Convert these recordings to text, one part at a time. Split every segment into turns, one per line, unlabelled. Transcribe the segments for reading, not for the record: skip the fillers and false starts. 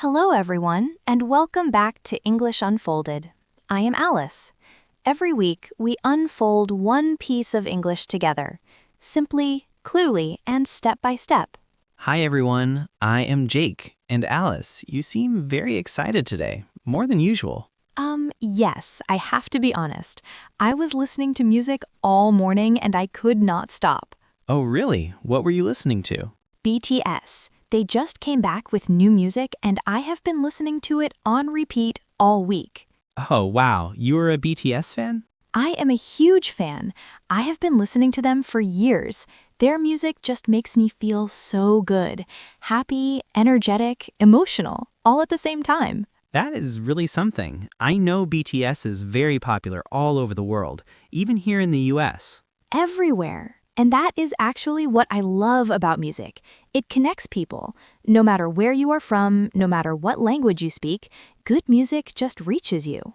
Hello, everyone, and welcome back to English Unfolded. I am Alice. Every week, we unfold one piece of English together, simply, cluely, and step by step.
Hi everyone, I am Jake. And Alice, you seem very excited today, more than usual.
Yes, I have to be honest. I was listening to music all morning and I could not stop.
Oh really? What were you listening to?
BTS. They just came back with new music and I have been listening to it on repeat all week.
Oh wow, you are a BTS fan?
I am a huge fan. I have been listening to them for years. Their music just makes me feel so good. Happy, energetic, emotional, all at the same time.
That is really something. I know BTS is very popular all over the world, even here in the US.
Everywhere. And that is actually what I love about music. It connects people. No matter where you are from, no matter what language you speak, good music just reaches you.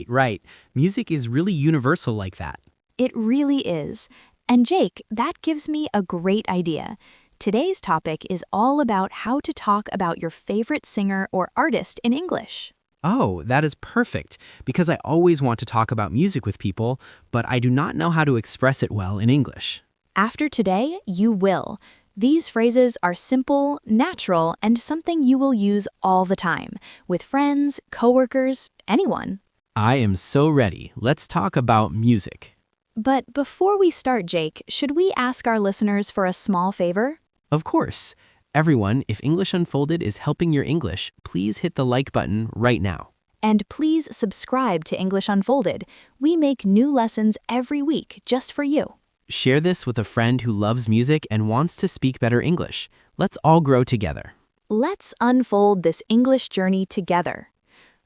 Right. Music is really universal like that.
It really is. And Jake, that gives me a great idea. Today's topic is all about how to talk about your favorite singer or artist in English.
Oh, that is perfect, because I always want to talk about music with people, but I do not know how to express it well in English.
After today, you will. These phrases are simple, natural, and something you will use all the time, with friends, coworkers, anyone.
I am so ready. Let's talk about music.
But before we start, Jake, should we ask our listeners for a small favor?
Of course. Everyone, if English Unfolded is helping your English, please hit the like button right now.
And please subscribe to English Unfolded. We make new lessons every week just for you.
Share this with a friend who loves music and wants to speak better English. Let's all grow together.
Let's unfold this English journey together.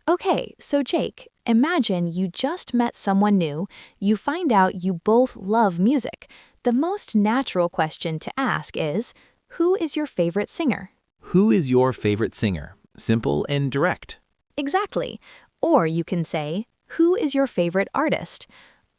Okay, so Jake, imagine you just met someone new. You find out you both love music. The most natural question to ask is, who is your favorite singer?
Who is your favorite singer? Simple and direct.
Exactly. Or you can say, who is your favorite artist?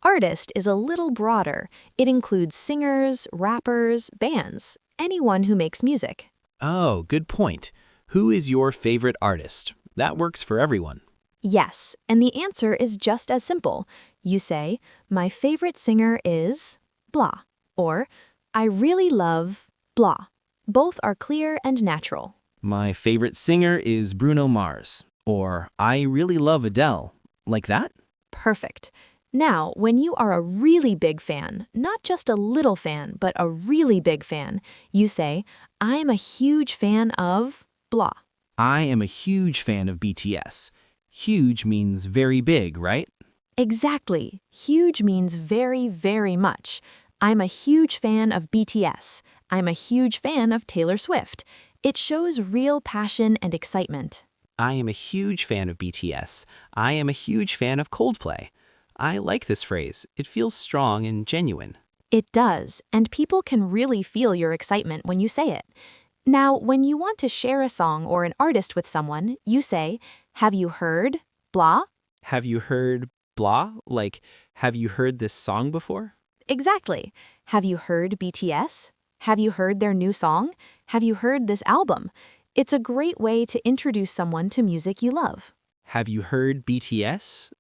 Artist is a little broader. It includes singers, rappers, bands, anyone who makes music.
Oh, good point. Who is your favorite artist? That works for everyone.
Yes, and the answer is just as simple. You say, my favorite singer is blah, or I really love blah. Both are clear and natural.
My favorite singer is Bruno Mars. Or I really love Adele. Like that?
Perfect. Now, when you are a really big fan, not just a little fan, but a really big fan, you say, I am a huge fan of blah.
I am a huge fan of BTS. Huge means very big, right?
Exactly. Huge means very, very much. I'm a huge fan of BTS. I'm a huge fan of Taylor Swift. It shows real passion and excitement.
I am a huge fan of BTS. I am a huge fan of Coldplay. I like this phrase. It feels strong and genuine.
It does, and people can really feel your excitement when you say it. Now, when you want to share a song or an artist with someone, you say, have you heard blah?
Have you heard blah? Like, have you heard this song before?
Exactly. Have you heard BTS? Have you heard their new song? Have you heard this album? It's a great way to introduce someone to music you love.
Have you heard BTS?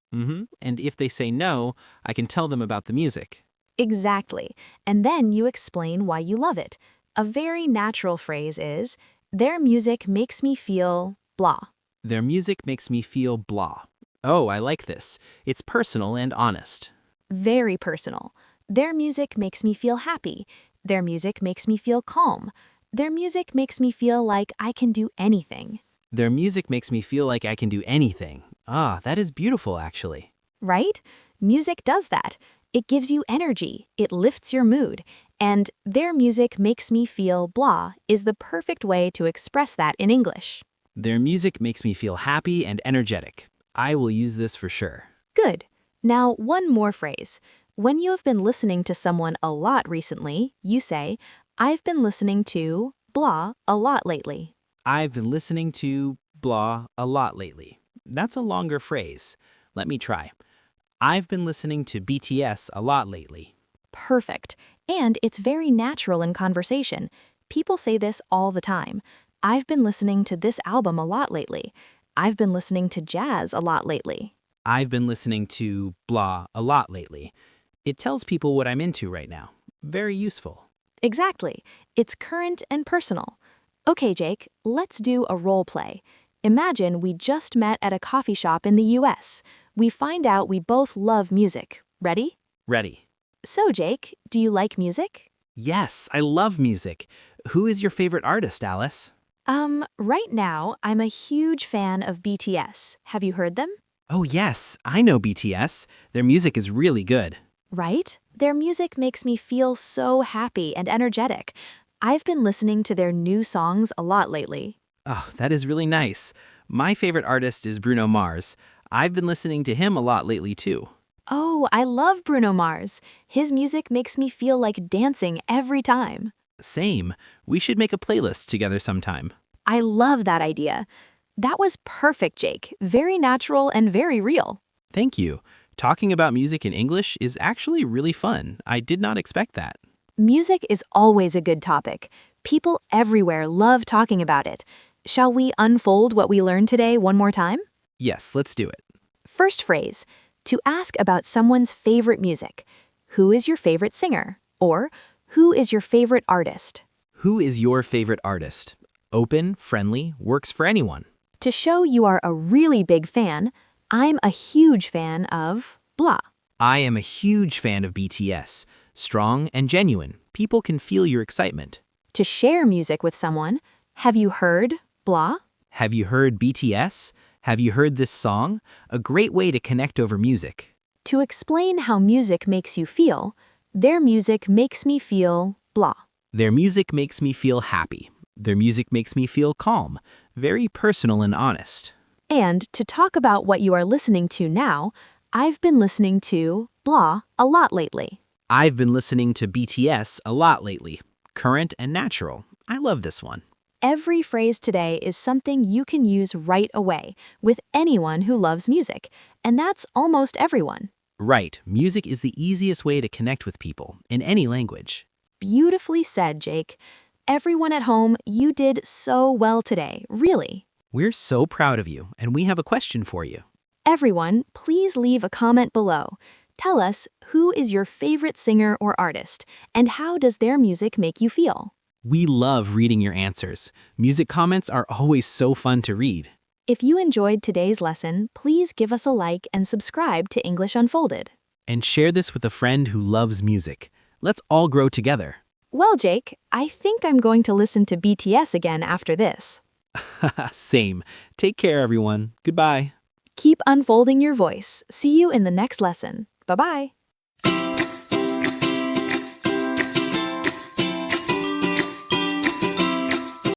And if they say no, I can tell them about the music.
Exactly. And then you explain why you love it. A very natural phrase is, their music makes me feel blah.
Their music makes me feel blah. Oh, I like this. It's personal and honest.
Very personal. Their music makes me feel happy. Their music makes me feel calm. Their music makes me feel like I can do anything.
Their music makes me feel like I can do anything. Ah, that is beautiful, actually.
Right? Music does that. It gives you energy. It lifts your mood. And their music makes me feel blah is the perfect way to express that in English.
Their music makes me feel happy and energetic. I will use this for sure.
Good. Now, one more phrase. When you have been listening to someone a lot recently, you say, I've been listening to blah a lot lately.
I've been listening to blah a lot lately. That's a longer phrase. Let me try. I've been listening to BTS a lot lately.
Perfect. And it's very natural in conversation. People say this all the time. I've been listening to this album a lot lately. I've been listening to jazz a lot lately.
I've been listening to blah a lot lately. It tells people what I'm into right now. Very useful.
Exactly. It's current and personal. Okay, Jake, let's do a role play. Imagine we just met at a coffee shop in the US. We find out we both love music. Ready?
Ready.
So, Jake, do you like music?
Yes, I love music. Who is your favorite artist, Alice?
Right now, I'm a huge fan of BTS. Have you heard them?
Oh yes, I know BTS. Their music is really good.
Right? Their music makes me feel so happy and energetic. I've been listening to their new songs a lot lately.
Oh, that is really nice. My favorite artist is Bruno Mars. I've been listening to him a lot lately too.
Oh, I love Bruno Mars. His music makes me feel like dancing every time.
Same. We should make a playlist together sometime.
I love that idea. That was perfect, Jake. Very natural and very real.
Thank you. Talking about music in English is actually really fun. I did not expect that.
Music is always a good topic. People everywhere love talking about it. Shall we unfold what we learned today one more time?
Yes, let's do it.
First phrase, to ask about someone's favorite music. Who is your favorite singer? Or, who is your favorite artist?
Who is your favorite artist? Open, friendly, works for anyone.
To show you are a really big fan, I'm a huge fan of blah.
I am a huge fan of BTS. Strong and genuine. People can feel your excitement.
To share music with someone, have you heard blah?
Have you heard BTS? Have you heard this song? A great way to connect over music.
To explain how music makes you feel, their music makes me feel blah.
Their music makes me feel happy. Their music makes me feel calm. Very personal and honest.
And to talk about what you are listening to now, I've been listening to blah a lot lately.
I've been listening to BTS a lot lately. Current and natural. I love this one.
Every phrase today is something you can use right away with anyone who loves music, and that's almost everyone.
Right, music is the easiest way to connect with people in any language.
Beautifully said, Jake. Everyone at home, you did so well today, really.
We're so proud of you, and we have a question for you.
Everyone, please leave a comment below. Tell us, who is your favorite singer or artist, and how does their music make you feel?
We love reading your answers. Music comments are always so fun to read.
If you enjoyed today's lesson, please give us a like and subscribe to English Unfolded.
And share this with a friend who loves music. Let's all grow together.
Well, Jake, I think I'm going to listen to BTS again after this.
Same. Take care, everyone. Goodbye.
Keep unfolding your voice. See you in the next lesson. Bye-bye.